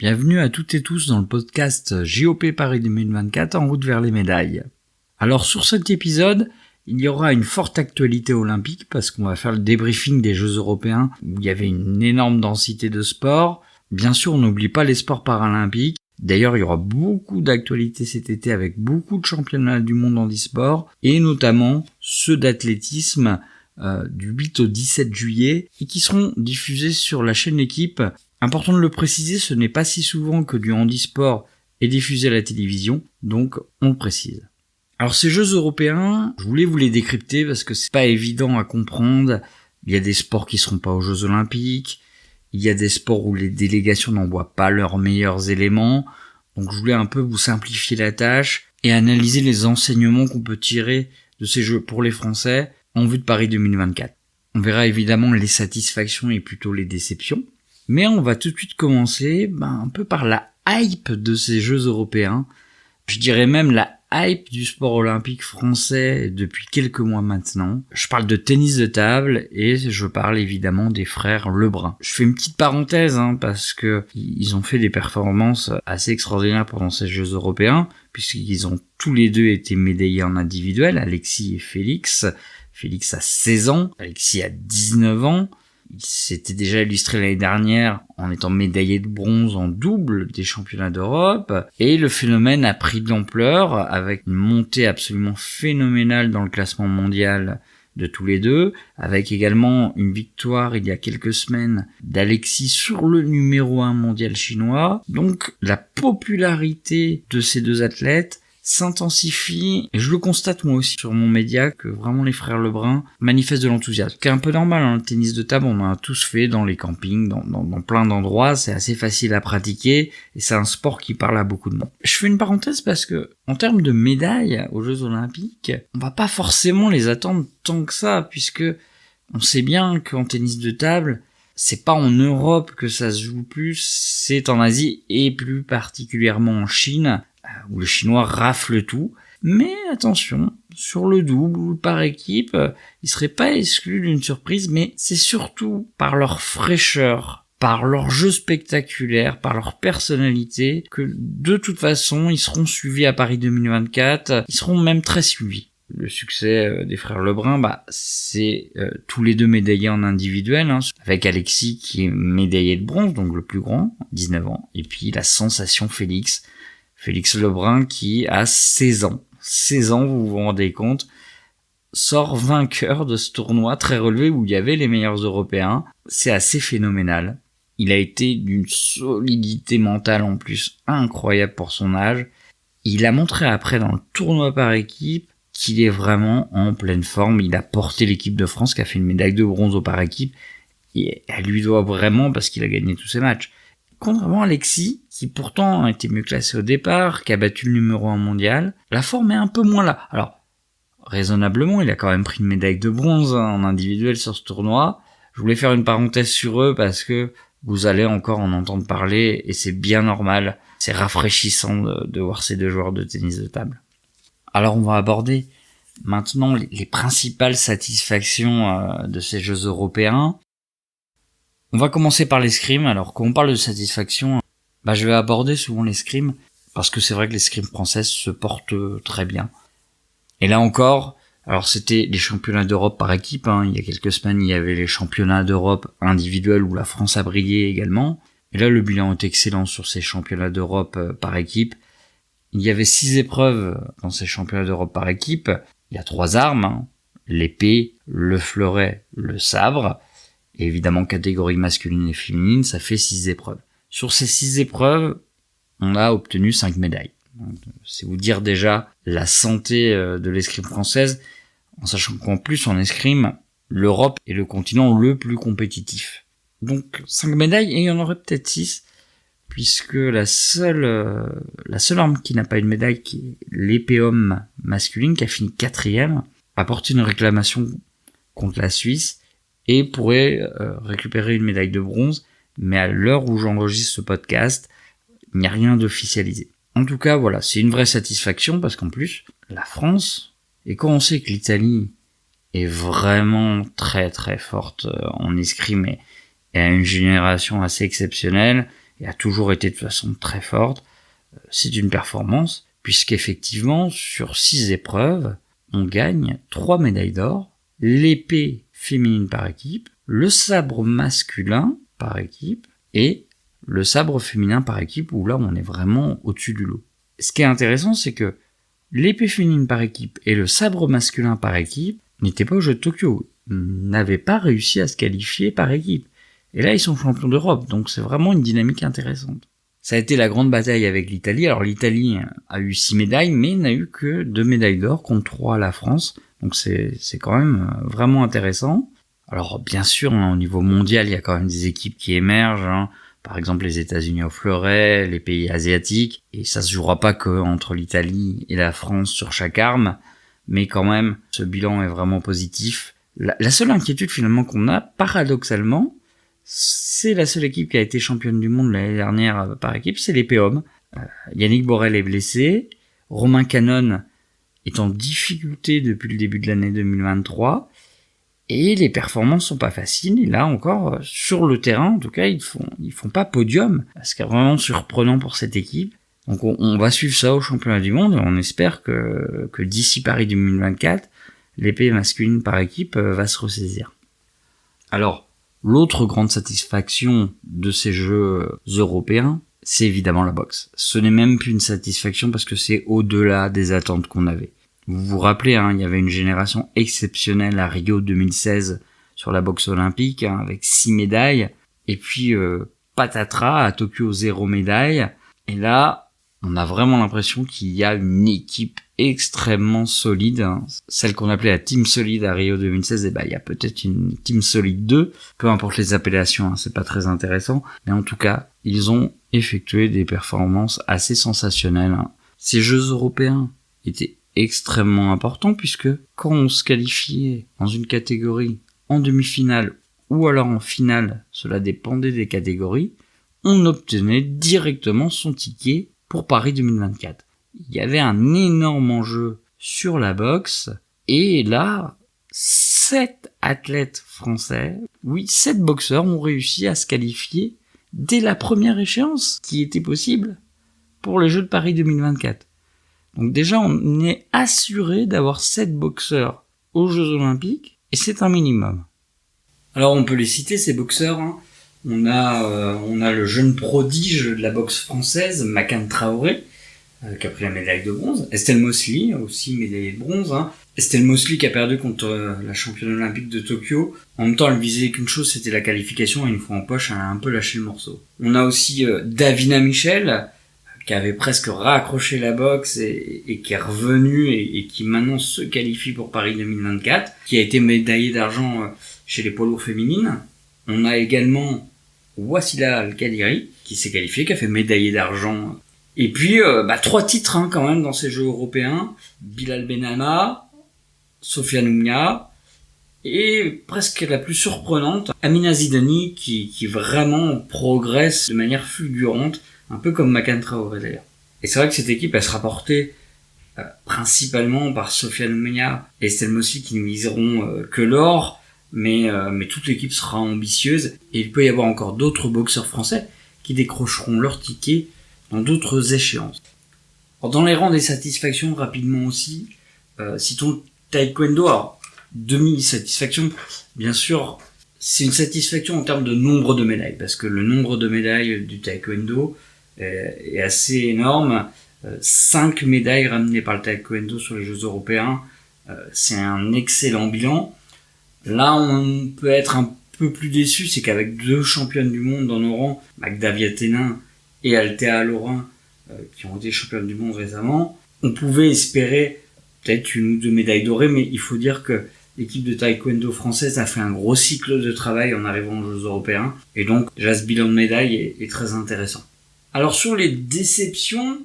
Bienvenue à toutes et tous dans le podcast JOP Paris 2024 en route vers les médailles. Alors sur cet épisode, il y aura une forte actualité olympique parce qu'on va faire le débriefing des Jeux européens où il y avait une énorme densité de sports. Bien sûr, on n'oublie pas les sports paralympiques. D'ailleurs, il y aura beaucoup d'actualités cet été avec beaucoup de championnats du monde en e-sport et notamment ceux d'athlétisme du 8 au 17 juillet et qui seront diffusés sur la chaîne L'équipe. Important de le préciser, ce n'est pas si souvent que du handisport est diffusé à la télévision, donc on le précise. Alors ces Jeux européens, je voulais vous les décrypter parce que c'est pas évident à comprendre. Il y a des sports qui seront pas aux Jeux olympiques, il y a des sports où les délégations n'envoient pas leurs meilleurs éléments, donc je voulais un peu vous simplifier la tâche et analyser les enseignements qu'on peut tirer de ces Jeux pour les Français en vue de Paris 2024. On verra évidemment les satisfactions et plutôt les déceptions. Mais on va tout de suite commencer un peu par la hype de ces Jeux européens. Je dirais même la hype du sport olympique français depuis quelques mois maintenant. Je parle de tennis de table et je parle évidemment des frères Lebrun. Je fais une petite parenthèse parce que ils ont fait des performances assez extraordinaires pendant ces Jeux européens puisqu'ils ont tous les deux été médaillés en individuel, Alexis et Félix. Félix a 16 ans, Alexis a 19 ans. Il s'était déjà illustré l'année dernière en étant médaillé de bronze en double des championnats d'Europe. Et le phénomène a pris de l'ampleur avec une montée absolument phénoménale dans le classement mondial de tous les deux, avec également une victoire il y a quelques semaines d'Alexis sur le numéro 1 mondial chinois. Donc la popularité de ces deux athlètes s'intensifie, et je le constate moi aussi sur mon média que vraiment les frères Lebrun manifestent de l'enthousiasme. C'est un peu normal, le tennis de table on en a tous fait dans les campings, dans plein d'endroits, c'est assez facile à pratiquer et c'est un sport qui parle à beaucoup de monde. Je fais une parenthèse parce que en termes de médailles aux Jeux Olympiques, on va pas forcément les attendre tant que ça, puisque on sait bien qu'en tennis de table, c'est pas en Europe que ça se joue plus, c'est en Asie et plus particulièrement en Chine, où le Chinois rafle tout. Mais attention, sur le double ou par équipe, ils seraient pas exclus d'une surprise, mais c'est surtout par leur fraîcheur, par leur jeu spectaculaire, par leur personnalité, que de toute façon, ils seront suivis à Paris 2024, ils seront même très suivis. Le succès des frères Lebrun, c'est tous les deux médaillés en individuel, avec Alexis qui est médaillé de bronze, donc le plus grand, 19 ans, et puis la sensation Félix Lebrun qui a 16 ans. 16 ans, vous vous rendez compte, sort vainqueur de ce tournoi très relevé où il y avait les meilleurs Européens. C'est assez phénoménal. Il a été d'une solidité mentale en plus incroyable pour son âge. Il a montré après dans le tournoi par équipe qu'il est vraiment en pleine forme. Il a porté l'équipe de France qui a fait une médaille de bronze au par équipe. Et elle lui doit vraiment parce qu'il a gagné tous ses matchs. Contrairement à Alexis, qui pourtant a été mieux classé au départ, qui a battu le numéro 1 mondial, la forme est un peu moins là. Alors, raisonnablement, il a quand même pris une médaille de bronze en individuel sur ce tournoi. Je voulais faire une parenthèse sur eux parce que vous allez encore en entendre parler et c'est bien normal. C'est rafraîchissant de voir ces deux joueurs de tennis de table. Alors, on va aborder maintenant les principales satisfactions de ces Jeux européens. On va commencer par l'escrime. Alors, quand on parle de satisfaction, je vais aborder souvent l'escrime, parce que c'est vrai que l'escrime française se porte très bien. Et là encore, alors c'était les championnats d'Europe par équipe, il y a quelques semaines, il y avait les championnats d'Europe individuels où la France a brillé également. Et là, le bilan est excellent sur ces championnats d'Europe par équipe. Il y avait 6 épreuves dans ces championnats d'Europe par équipe. Il y a 3 armes, l'épée, le fleuret, le sabre. Et évidemment, catégorie masculine et féminine, ça fait 6 épreuves. Sur ces 6 épreuves, on a obtenu 5 médailles. Donc, c'est vous dire déjà la santé de l'escrime française, en sachant qu'en plus, en escrime, l'Europe est le continent le plus compétitif. Donc, 5 médailles, et il y en aurait peut-être 6, puisque la seule arme qui n'a pas une médaille, qui est l'épée homme masculine, qui a fini 4e, a porté une réclamation contre la Suisse, et pourrait récupérer une médaille de bronze, mais à l'heure où j'enregistre ce podcast, il n'y a rien d'officialisé. En tout cas, voilà, c'est une vraie satisfaction, parce qu'en plus, la France, et quand on sait que l'Italie est vraiment très très forte en escrime et a une génération assez exceptionnelle, et a toujours été de façon très forte, c'est une performance, puisqu'effectivement, sur 6 épreuves, on gagne 3 médailles d'or, l'épée féminine par équipe, le sabre masculin par équipe, et le sabre féminin par équipe, où là on est vraiment au-dessus du lot. Ce qui est intéressant, c'est que l'épée féminine par équipe et le sabre masculin par équipe n'étaient pas aux Jeux de Tokyo, n'avaient pas réussi à se qualifier par équipe. Et là, ils sont champions d'Europe, donc c'est vraiment une dynamique intéressante. Ça a été la grande bataille avec l'Italie. Alors l'Italie a eu 6 médailles, mais n'a eu que 2 médailles d'or contre 3 à la France. Donc c'est quand même vraiment intéressant. Alors bien sûr, au niveau mondial, il y a quand même des équipes qui émergent. Par exemple, les États-Unis au fleuret, les pays asiatiques. Et ça se jouera pas que entre l'Italie et la France sur chaque arme. Mais quand même, ce bilan est vraiment positif. La seule inquiétude finalement qu'on a, paradoxalement, c'est la seule équipe qui a été championne du monde l'année dernière par équipe, c'est l'épée homme. Yannick Borel est blessé, Romain Canon est en difficulté depuis le début de l'année 2023, et les performances sont pas faciles, et là encore, sur le terrain, en tout cas, ils font pas podium, ce qui est vraiment surprenant pour cette équipe. Donc on va suivre ça au championnat du monde, et on espère que d'ici Paris 2024, l'épée masculine par équipe va se ressaisir. Alors, l'autre grande satisfaction de ces Jeux européens, c'est évidemment la boxe. Ce n'est même plus une satisfaction parce que c'est au-delà des attentes qu'on avait. Vous vous rappelez, il y avait une génération exceptionnelle à Rio 2016 sur la boxe olympique, avec 6 médailles, et puis patatras, à Tokyo 0 médaille, et là, on a vraiment l'impression qu'il y a une équipe extrêmement solide, celle qu'on appelait la Team Solide à Rio 2016, et il y a peut-être une Team Solide 2, peu importe les appellations, c'est pas très intéressant, mais en tout cas, ils ont effectué des performances assez sensationnelles. Ces Jeux européens étaient extrêmement importants, puisque quand on se qualifiait dans une catégorie en demi-finale, ou alors en finale, cela dépendait des catégories, on obtenait directement son ticket pour Paris 2024. Il y avait un énorme enjeu sur la boxe, et là, 7 athlètes français, 7 boxeurs ont réussi à se qualifier dès la première échéance qui était possible pour les Jeux de Paris 2024. Donc déjà, on est assuré d'avoir 7 boxeurs aux Jeux Olympiques, et c'est un minimum. Alors on peut les citer, ces boxeurs, On a le jeune prodige de la boxe française, Makan Traoré, qui a pris la médaille de bronze. Estelle Mosley, aussi médaillée de bronze. Estelle Mosley qui a perdu contre la championne olympique de Tokyo. En même temps, elle visait qu'une chose, c'était la qualification, et une fois en poche, elle a un peu lâché le morceau. On a aussi Davina Michel, qui avait presque raccroché la boxe et qui est revenu et qui maintenant se qualifie pour Paris 2024, qui a été médaillée d'argent chez les poids lourds féminines. On a également Wassila Al-Kadiri, qui s'est qualifiée, qui a fait médaillée d'argent. Et puis, 3 titres quand même dans ces Jeux européens. Bilal Benama, Sofiane Oumia, et presque la plus surprenante, Amina Zidani, qui vraiment progresse de manière fulgurante, un peu comme Makan Traoré d'ailleurs. Et c'est vrai que cette équipe, elle sera portée principalement par Sofiane Oumia et Estelle Mosley, qui ne viseront que l'or, mais toute l'équipe sera ambitieuse, et il peut y avoir encore d'autres boxeurs français qui décrocheront leur ticket dans d'autres échéances. Alors, dans les rangs des satisfactions, rapidement aussi, citons taekwondo. Alors, demi-satisfaction, bien sûr, c'est une satisfaction en termes de nombre de médailles, parce que le nombre de médailles du taekwondo est assez énorme. 5 médailles ramenées par le taekwondo sur les Jeux européens, c'est un excellent bilan. Là, on peut être un peu plus déçu, c'est qu'avec 2 championnes du monde dans nos rangs, Magda Viatenin et Althea Lorin, qui ont été championnes du monde récemment, on pouvait espérer peut-être 1 ou 2 médailles dorées, mais il faut dire que l'équipe de taekwondo française a fait un gros cycle de travail en arrivant aux Jeux européens, et donc déjà ce bilan de médailles est très intéressant. Alors sur les déceptions,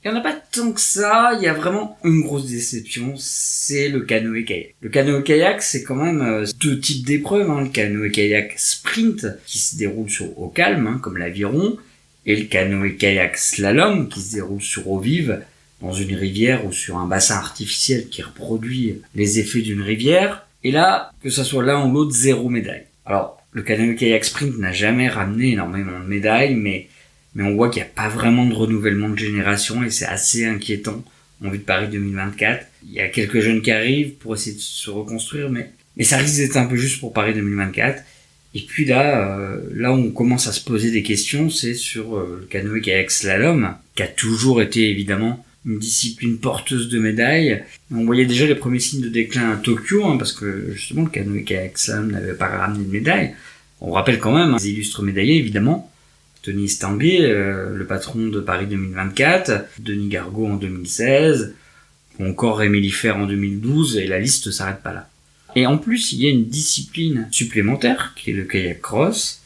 il n'y en a pas tant que ça, il y a vraiment une grosse déception, c'est le canoë-kayak. Le canoë-kayak, c'est quand même 2 types d'épreuves, le canoë-kayak sprint, qui se déroule sur eau calme, comme l'aviron, et le canoë-kayak slalom, qui se déroule sur eau vive, dans une rivière ou sur un bassin artificiel qui reproduit les effets d'une rivière. Et là, que ça soit l'un ou l'autre, 0 médaille. Alors, le canoë-kayak sprint n'a jamais ramené énormément de médailles, mais mais on voit qu'il n'y a pas vraiment de renouvellement de génération et c'est assez inquiétant en vue de Paris 2024. Il y a quelques jeunes qui arrivent pour essayer de se reconstruire, mais ça risque d'être un peu juste pour Paris 2024. Et puis là où on commence à se poser des questions, c'est sur le canoë-kayak slalom, qui a toujours été évidemment une discipline porteuse de médailles. On voyait déjà les premiers signes de déclin à Tokyo, parce que justement le canoë-kayak slalom n'avait pas ramené de médailles. On rappelle quand même les illustres médaillés, évidemment. Tony Estanguet, le patron de Paris 2024, Denis Gargaud en 2016, ou encore Émilie Fer en 2012, et la liste ne s'arrête pas là. Et en plus, il y a une discipline supplémentaire, qui est le kayak cross,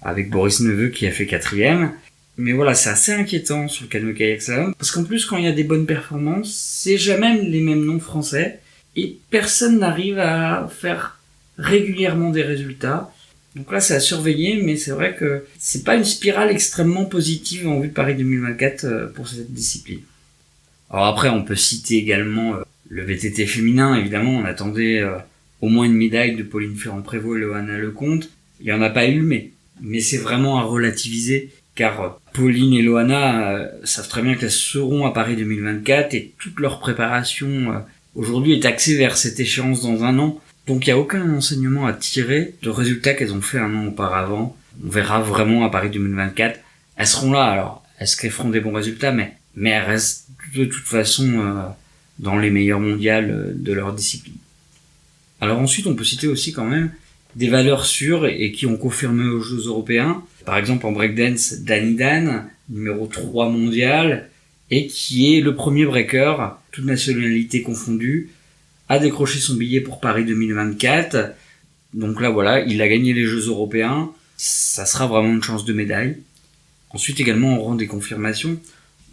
avec Boris Neveu qui a fait 4e. Mais voilà, c'est assez inquiétant sur le canoë-kayak slalom, parce qu'en plus, quand il y a des bonnes performances, c'est jamais les mêmes noms français, et personne n'arrive à faire régulièrement des résultats. Donc là, c'est à surveiller, mais c'est vrai que c'est pas une spirale extrêmement positive en vue de Paris 2024 pour cette discipline. Alors après, on peut citer également le VTT féminin, évidemment, on attendait au moins une médaille de Pauline Ferrand-Prévot et Loana Lecomte. Il y en a pas eu, mais c'est vraiment à relativiser, car Pauline et Loana savent très bien qu'elles seront à Paris 2024 et toute leur préparation aujourd'hui est axée vers cette échéance dans un an. Donc il n'y a aucun enseignement à tirer de résultats qu'elles ont fait un an auparavant. On verra vraiment à Paris 2024. Elles seront là, alors est-ce qu'elles feront des bons résultats, mais elles restent de toute façon dans les meilleures mondiales de leur discipline. Alors ensuite, on peut citer aussi quand même des valeurs sûres et qui ont confirmé aux Jeux européens. Par exemple en breakdance, Dani Dan, numéro 3 mondial, et qui est le premier breaker, toute nationalité confondue, a décroché son billet pour Paris 2024. Donc là, voilà, il a gagné les Jeux européens. Ça sera vraiment une chance de médaille. Ensuite, également, on rend des confirmations.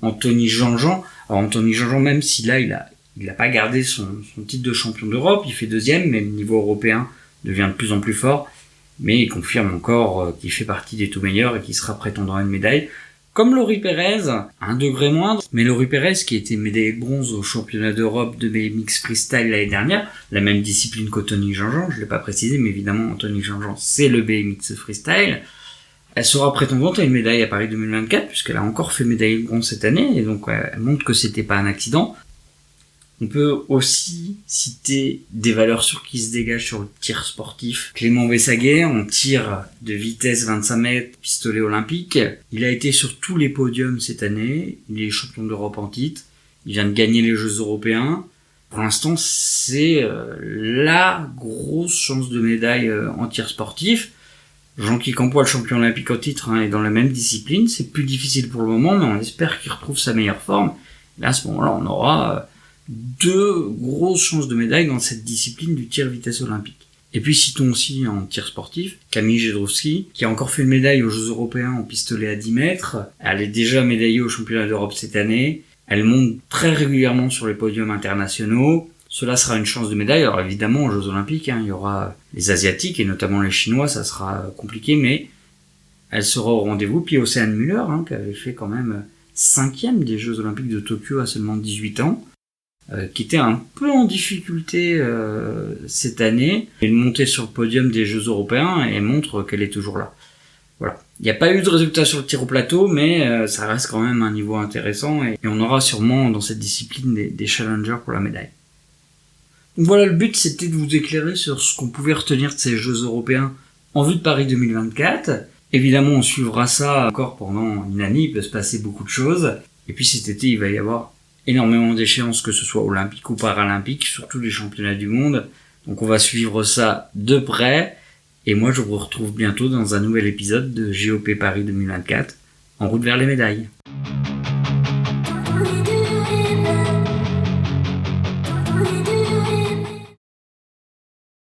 Anthony Jean-Jean. Alors, Anthony Jean-Jean, même si là, il a pas gardé son titre de champion d'Europe, il fait 2e, mais le niveau européen devient de plus en plus fort. Mais il confirme encore qu'il fait partie des tout meilleurs et qu'il sera prétendant à une médaille. Comme Laurie Pérez, un degré moindre, mais Laurie Pérez qui a été médaillée de bronze au championnat d'Europe de BMX freestyle l'année dernière, la même discipline qu'Anthony Jean-Jean, je l'ai pas précisé, mais évidemment Anthony Jean-Jean c'est le BMX freestyle. Elle sera prétendante à une médaille à Paris 2024 puisqu'elle a encore fait médaille de bronze cette année et donc elle montre que c'était pas un accident. On peut aussi citer des valeurs sûres qui se dégagent sur le tir sportif. Clément Vessaguet, en tir de vitesse 25 mètres, pistolet olympique. Il a été sur tous les podiums cette année. Il est champion d'Europe en titre. Il vient de gagner les Jeux européens. Pour l'instant, c'est la grosse chance de médaille en tir sportif. Jean-Guy Campois, le champion olympique en titre, est dans la même discipline. C'est plus difficile pour le moment, mais on espère qu'il retrouve sa meilleure forme. Et à ce moment-là, on aura 2 grosses chances de médaille dans cette discipline du tir vitesse olympique. Et puis citons aussi en tir sportif Camille Jedrowski, qui a encore fait une médaille aux Jeux européens en pistolet à 10 mètres. Elle est déjà médaillée au championnat d'Europe cette année. Elle monte très régulièrement sur les podiums internationaux. Cela sera une chance de médaille. Alors évidemment, aux Jeux olympiques, il y aura les Asiatiques et notamment les Chinois, ça sera compliqué, mais elle sera au rendez-vous. Puis Océane Muller, qui avait fait quand même 5e des Jeux olympiques de Tokyo à seulement 18 ans. Qui était un peu en difficulté cette année. Elle montait sur le podium des Jeux européens et montre qu'elle est toujours là. Voilà. Il n'y a pas eu de résultat sur le tir au plateau, mais ça reste quand même un niveau intéressant et on aura sûrement dans cette discipline des challengers pour la médaille. Donc voilà, le but c'était de vous éclairer sur ce qu'on pouvait retenir de ces Jeux européens en vue de Paris 2024. Évidemment, on suivra ça encore pendant une année, il peut se passer beaucoup de choses. Et puis cet été, il va y avoir énormément d'échéances, que ce soit olympiques ou paralympiques, surtout les championnats du monde. Donc on va suivre ça de près. Et moi, je vous retrouve bientôt dans un nouvel épisode de JOP Paris 2024, en route vers les médailles.